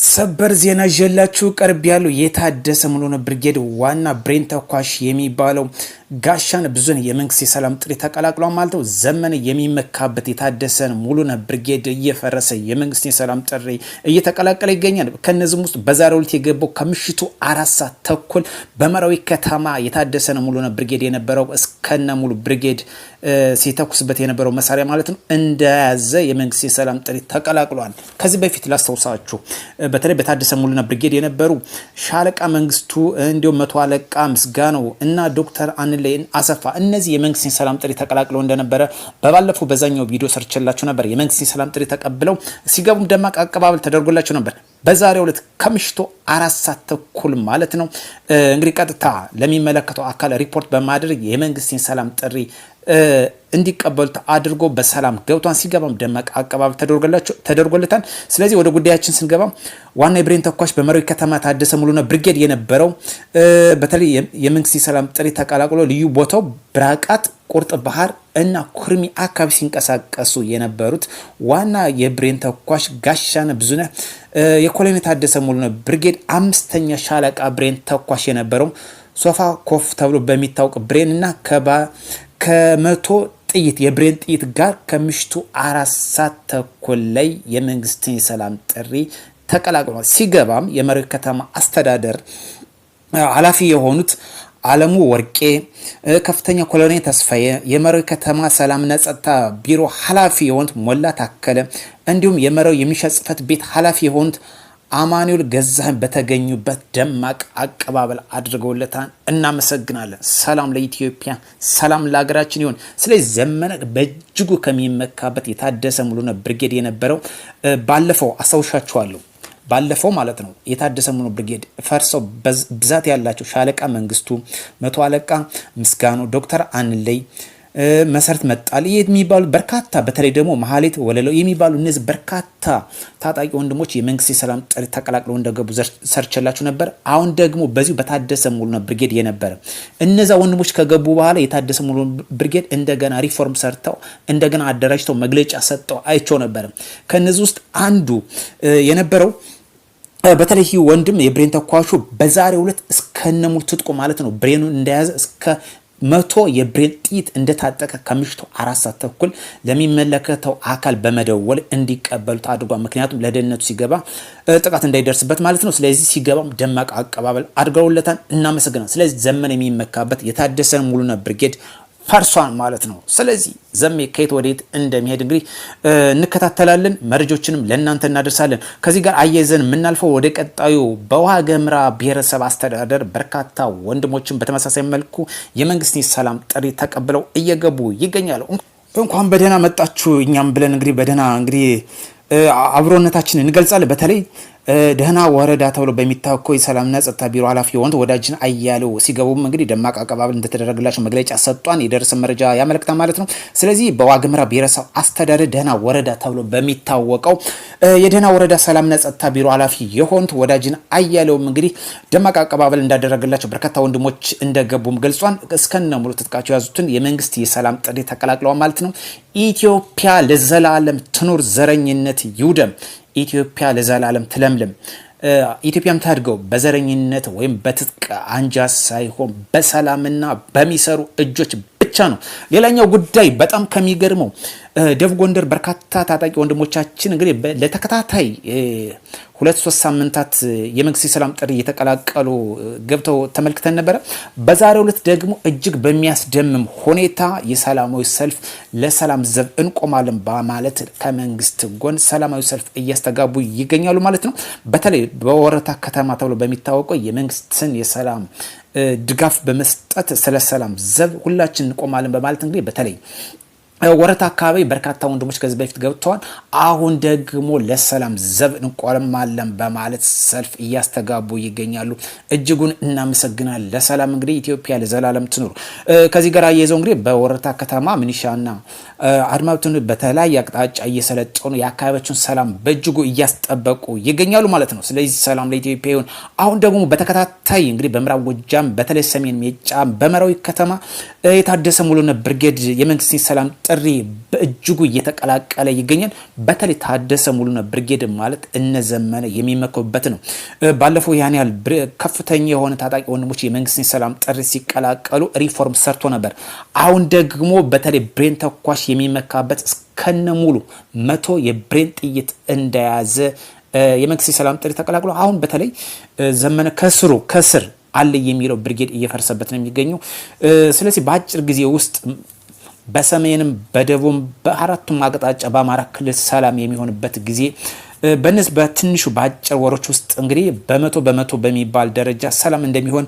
ሰበር ዜና ጀላችሁ ቀርብ ያለው የታደሰ ሙሉነ ብርጌድ ዋና ብሬን ተኳሽ የሚባለው ጋሻን ብዙን የመንግስት የሰላም ጥሪ ተቀላቅሏል ማለት ነው። ዘመነ የሚመካበት የታደሰን ሙሉነ ብርጌድ እየፈረሰ የመንግስት የሰላም ጥሪ እየተቀላቀለ ይገኛል። ከነዚህም ውስጥ በዛሬው ዕለት የገባው ከምሽቱ 4 ሰዓት ተኩል በመራዊ ከተማ የታደሰን ሙሉነ ብርጌድ የነበረው እስከነ ሙሉ ብርጌድ ሲተኩስበት የነበረው መሳሪያ ማለት ነው እንደያዘ የመንግስት የሰላም ጥሪ ተቀላቅሏል። ከዚህ በፊት ላስተውሳችሁ በተለይ በታደሰ ሙሉነ ብርጌድ የነበሩ ሻለቃ መንግስቱ እንዲሁም መቶ አለቃ ምስጋናው እና ዶክተር አንለይ አሰፋ እነዚህ የመንግስት የሰላም ጥሪ ተቀላቅለው እንደነበረ በባለፈው በዛኛው ቪዲዮ ሰርችላችሁ ነበር። የመንግስት የሰላም ጥሪ ተቀብለው ሲገቡም ደማቅ አቀባበል ተደርጎላቸው ነበር። በዛሬው ዕለት ከምሽቱ 4 ሰዓት ተኩል ማለት ነው እንግዲህ ቀጥታ ለሚመለከተው አካል ሪፖርት በማድረግ የመንግስት የሰላም ጥሪ እንዲቀበሉት አድርጎ በሰላም ገብቷን ሲገባም ደማቅ አቀባበል ተደርጎለታል። ስለዚህ ወደ ጉዳያችን ስንገባ ዋና የብሬን ተኳሽ በመራዊ ከተማ ታደሰ ሙሉነ ብርጌድ የነበረው በተለይ የመንግስት የሰላም ጥሪ ተቀላቅሎ ልዩ ቦታው ብራቃት ቁርጥ ባህር እና ኩርሚ አካባቢ ሲንቀሳቀሱ የነበሩት ዋና የብሬን ተኳሽ ጋሻነ ብዙነ የኮሎኔል ታደሰ ሙሉነ ብርጌድ 5ኛ ሻለቃ ብሬን ተኳሽ የነበረው ሶፋ ኮፍ ተብሎ በሚታወቅ ብሬን እና ከመቶ ጥይት የብሬን ጥይት ጋር ከምሽቱ 4 ሰዓት ተኩል ላይ የመንግስት የሰላም ጥሪ ተቀላቅሏል። ሲገባም የመራዊ ከተማ አስተዳደር ኃላፊ የሆኑት አለሙ ወርቄ፣ ከፍተኛ ኮሎኔል ተስፋዬ፣ የመራዊ ከተማ ሰላምና ጸጥታ ቢሮ ኃላፊ የሆኑት ሞላ ታከለ እንዲሁም የመራዊ የሚሊሻ ጽሕፈት ቤት ኃላፊ የሆኑት አማኑኤል ገዛኸኝ በተገኙበት ደማቅ አቀባበል አድርገውለታል። እናመሰግናለን። ሰላም ለኢትዮጵያ፣ ሰላም ለሀገራችን ይሁን። ስለዚህ ዘመነ በእጅጉ ከሚመካበት የታደሰ ሙሉነ ብርጌድ የነበረው ባለፈው አስታውሻችኋለሁ። ባለፈው ማለት ነው የታደሰ ሙሉነ ብርጌድ ፈርሰው ብዛት ያላቸው ሻለቃ መንግስቱ፣ መቶ አለቃ ምስጋኑ፣ ዶክተር አንለይ መሰረት መጣል የሚባሉ በርካታ በተለይ ደግሞ መሐሌት ወለለው የሚባሉ እነዚህ በርካታ ታጣቂ ወንድሞች የመንግስት የሰላም ጥሪ ተቀላቅለው እንደገቡ ሰርችላችሁ ነበር። አሁን ደግሞ በዚሁ በታደሰ ሙሉነ ብርጌድ የነበረ እነዛ ወንድሞች ከገቡ በኋላ የታደሰ ሙሉነ ብርጌድ እንደገና ሪፎርም ሰርተው እንደገና አደራጅተው መግለጫ ሰጠው አይቸው ነበር። ከነዚህ ውስጥ አንዱ የነበረው በተለይ ወንድም የብሬን ተኳሹ በዛሬው ዕለት እስከነሙሉ ትጥቁ ማለት ነው ብሬኑን እንደያዘ እስከ 100 የብሬን ጥይት እንደታጠቀ ከምሽቱ 4 ሰዓት ተኩል ለሚመለከተው አካል በመደወል እንዲቀበሉት አድርጓል። ምክንያቱም ለደህንነቱ ሲገባ ጥቃት እንዳይደርስበት ማለት ነው። ስለዚህ ሲገባም ደማቅ አቀባበል አድርገውለታል። እናመሰግናለን። ስለዚህ ዘመን የሚመካበት የታደሰ ሙሉነ ብርጌድ ፈርሷን ማለት ነው። ስለዚህ ዘሜ ከየት ወዴት እንደሚሄድ እንግዲህ እንከታተላለን፣ መረጃዎችንም ለእናንተ እናደርሳለን። ከዚህ ጋር አያይዘን የምናልፈው ወደ ቀጣዩ በዋግ ኽምራ ብሔረሰብ አስተዳደር በርካታ ወንድሞችን በተመሳሳይ መልኩ የመንግስት ሰላም ጥሪ ተቀብለው እየገቡ ይገኛሉ። እንኳን በደህና መጣችሁ እኛም ብለን እንግዲህ በደህና እንግዲህ አብሮነታችንን እንገልጻለን። በተለይ ደህና ወረዳ ተብሎ በሚታወቀው የሰላምና ጸጥታ ቢሮ ኃላፊ የሆኑት ወዳጅን አያሌው ሲገቡም እንግዲህ ደማቅ አቀባበል እንደተደረገላቸው መግለጫ ሰጧን የደረሰ መረጃ ያመለክታል ማለት ነው። ስለዚህ በዋግ ኽምራ ብሔረሰብ አስተዳደር ደህና ወረዳ ተብሎ በሚታወቀው የደህና ወረዳ ሰላምና ጸጥታ ቢሮ ኃላፊ የሆኑት ወዳጅን አያሌውም እንግዲህ ደማቅ አቀባበል እንዳደረገላቸው በርካታ ወንድሞች እንደገቡም ገልጿል። እስከነ ሙሉ ትጥቃቸው ያዙትን የመንግስት የሰላም ጥሪ ተቀላቅለዋል ማለት ነው። ኢትዮጵያ ለዘላለም ትኑር፣ ዘረኝነት ይውደም፣ ኢትዮጵያ ለዘላለም ትለምልም። ኢትዮጵያም ታድገው በዘረኝነት ወይም በትጥቅ አንጃ ሳይሆን በሰላምና በሚሰሩ እጆች ብቻ ነው። ሌላኛው ጉዳይ በጣም ከሚገርመው ደቡብ ጎንደር በርካታ ታጣቂ ወንድሞቻችን እንግዲህ ለተከታታይ 2-3 ሳምንታት የመንግስት የሰላም ጥሪ እየተቀላቀሉ ገብተው ተመልክተን ነበረ። በዛሬው ዕለት ደግሞ እጅግ በሚያስደምም ሁኔታ የሰላማዊ ሰልፍ ለሰላም ዘብ እንቆማለን በማለት ከመንግስት ጎን ሰላማዊ ሰልፍ እያስተጋቡ ይገኛሉ ማለት ነው። በተለይ በወረታ ከተማ ተብሎ በሚታወቀው የመንግስትን የሰላም ድጋፍ በመስጠት ስለ ሰላም ዘብ ሁላችን እንቆማለን በማለት እንግዲህ በተለይ ወረታ አካባቢ በርካታ ወንድሞች ከዚህ በፊት ገብተዋል። አሁን ደግሞ ለሰላም ዘብ እንቆማለን በማለት ሰልፍ እያስተጋቡ ይገኛሉ። እጅጉን እናመሰግናለን። ለሰላም እንግዲህ ኢትዮጵያ ለዘላለም ትኑር። ከዚህ ጋር አያይዘው እንግዲህ በወረታ ከተማ ሚኒሻና አድማብቱን በተለያየ አቅጣጫ እየሰለጠኑ የአካባቢያቸውን ሰላም በእጅጉ እያስጠበቁ ይገኛሉ ማለት ነው። ስለዚህ ሰላም ለኢትዮጵያ ይሁን። አሁን ደግሞ በተከታታይ እንግዲህ በምዕራብ ጎጃም በተለይ ሰሜን ሜጫ በመራዊ ከተማ የታደሰ ሙሉነ ብርጌድ የመንግስት ሰላም ጥሪ በእጅጉ እየተቀላቀለ ይገኛል። በተለይ ታደሰ ሙሉነህ ብርጌድ ማለት እነዘመነ የሚመከቡበት ነው። ባለፈው ያን ያህል ከፍተኛ የሆነ ታጣቂ ወንድሞች የመንግስትን ሰላም ጥሪ ሲቀላቀሉ ሪፎርም ሰርቶ ነበር። አሁን ደግሞ በተለይ ብሬን ተኳሽ የሚመካበት እስከነ ሙሉ 100 የብሬን ጥይት እንደያዘ የመንግስት ሰላም ጥሪ ተቀላቅሎ አሁን በተለይ ዘመነ ከስር አለ የሚለው ብርጌድ እየፈረሰበት ነው የሚገኘው። ስለዚህ በአጭር ጊዜ ውስጥ በሰሜንም በደቡብም በአራቱም አቅጣጫ በአማራ ክልል ሰላም የሚሆንበት ጊዜ በነዚህ በትንሹ በአጭር ወሮች ውስጥ እንግዲህ በመቶ በሚባል ደረጃ ሰላም እንደሚሆን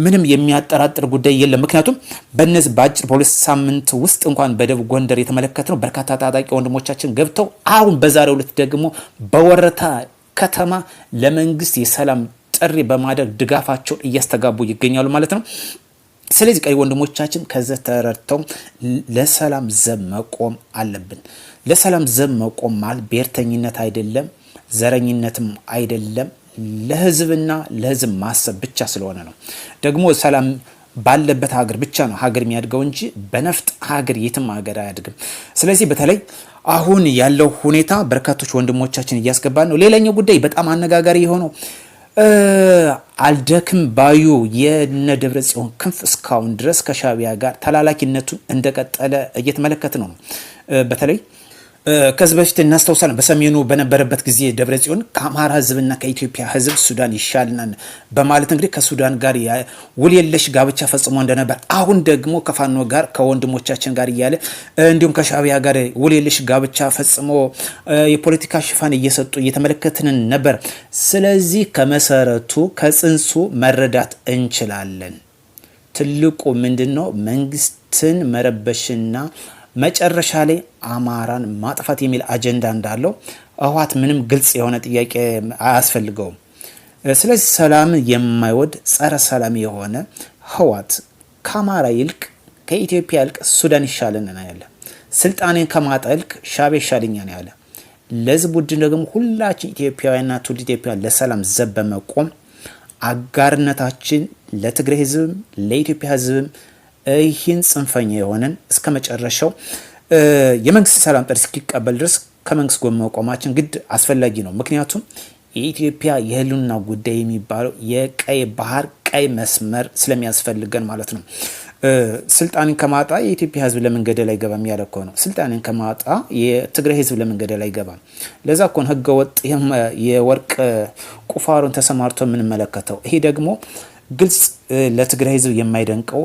ምንም የሚያጠራጥር ጉዳይ የለም። ምክንያቱም በነዚህ በአጭር በሁለት ሳምንት ውስጥ እንኳን በደቡብ ጎንደር የተመለከትነው በርካታ ታጣቂ ወንድሞቻችን ገብተው አሁን በዛሬው ዕለት ደግሞ በወረታ ከተማ ለመንግስት የሰላም ጥሪ በማድረግ ድጋፋቸውን እያስተጋቡ ይገኛሉ ማለት ነው። ስለዚህ ቀሪ ወንድሞቻችን ከዚህ ተረድተው ለሰላም ዘብ መቆም አለብን። ለሰላም ዘብ መቆም ማለት ብሔርተኝነት አይደለም፣ ዘረኝነትም አይደለም። ለህዝብና ለህዝብ ማሰብ ብቻ ስለሆነ ነው። ደግሞ ሰላም ባለበት ሀገር ብቻ ነው ሀገር የሚያድገው እንጂ በነፍጥ ሀገር የትም ሀገር አያድግም። ስለዚህ በተለይ አሁን ያለው ሁኔታ በርካቶች ወንድሞቻችን እያስገባን ነው። ሌላኛው ጉዳይ በጣም አነጋጋሪ የሆነው አልደክም ባዩ የነ ደብረጽዮን ክንፍ እስካሁን ድረስ ከሻዕቢያ ጋር ተላላኪነቱን እንደቀጠለ እየተመለከት ነው። በተለይ ከዚህ በፊት እናስታውሳለን በሰሜኑ በነበረበት ጊዜ ደብረጽዮን ከአማራ ህዝብና ከኢትዮጵያ ህዝብ ሱዳን ይሻልናል በማለት እንግዲህ ከሱዳን ጋር ውል የለሽ ጋብቻ ፈጽሞ እንደነበር፣ አሁን ደግሞ ከፋኖ ጋር ከወንድሞቻችን ጋር እያለ እንዲሁም ከሻዕቢያ ጋር ውል የለሽ ጋብቻ ፈጽሞ የፖለቲካ ሽፋን እየሰጡ እየተመለከትን ነበር። ስለዚህ ከመሰረቱ ከጽንሱ መረዳት እንችላለን። ትልቁ ምንድነው? መንግስትን መረበሽና መጨረሻ ላይ አማራን ማጥፋት የሚል አጀንዳ እንዳለው ህወሓት ምንም ግልጽ የሆነ ጥያቄ አያስፈልገውም። ስለዚህ ሰላም የማይወድ ጸረ ሰላም የሆነ ህወሓት ከአማራ ይልቅ ከኢትዮጵያ ይልቅ ሱዳን ይሻለና ያለ ስልጣኔን ከማጣ ይልቅ ሻዕቢያ ይሻለኛል ያለ ለዚህ ቡድን ደግሞ ሁላችን ኢትዮጵያውያንና ትውልደ ኢትዮጵያውያን ለሰላም ዘብ በመቆም አጋርነታችን ለትግራይ ህዝብም ለኢትዮጵያ ህዝብም ይህን ጽንፈኛ የሆነን እስከ መጨረሻው የመንግስት ሰላም ጥሪ እስኪቀበል ድረስ ከመንግስት ጎን መቆማችን ግድ አስፈላጊ ነው። ምክንያቱም የኢትዮጵያ የህልውና ጉዳይ የሚባለው የቀይ ባህር ቀይ መስመር ስለሚያስፈልገን ማለት ነው። ስልጣንን ከማጣ የኢትዮጵያ ህዝብ ለምን ገደል አይገባም ያለ እኮ ነው። ስልጣንን ከማጣ የትግራይ ህዝብ ለምን ገደል አይገባም? ለዛ እኮ ነው ህገወጥ የወርቅ ቁፋሮን ተሰማርቶ የምንመለከተው። ይሄ ደግሞ ግልጽ ለትግራይ ህዝብ የማይደንቀው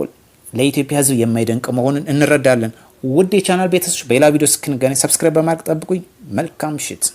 ለኢትዮጵያ ህዝብ የማይደንቅ መሆኑን እንረዳለን። ውድ የቻናል ቤተሰቦች በሌላ ቪዲዮ እስክንገናኝ ሰብስክራይብ በማድረግ ጠብቁኝ። መልካም ምሽት።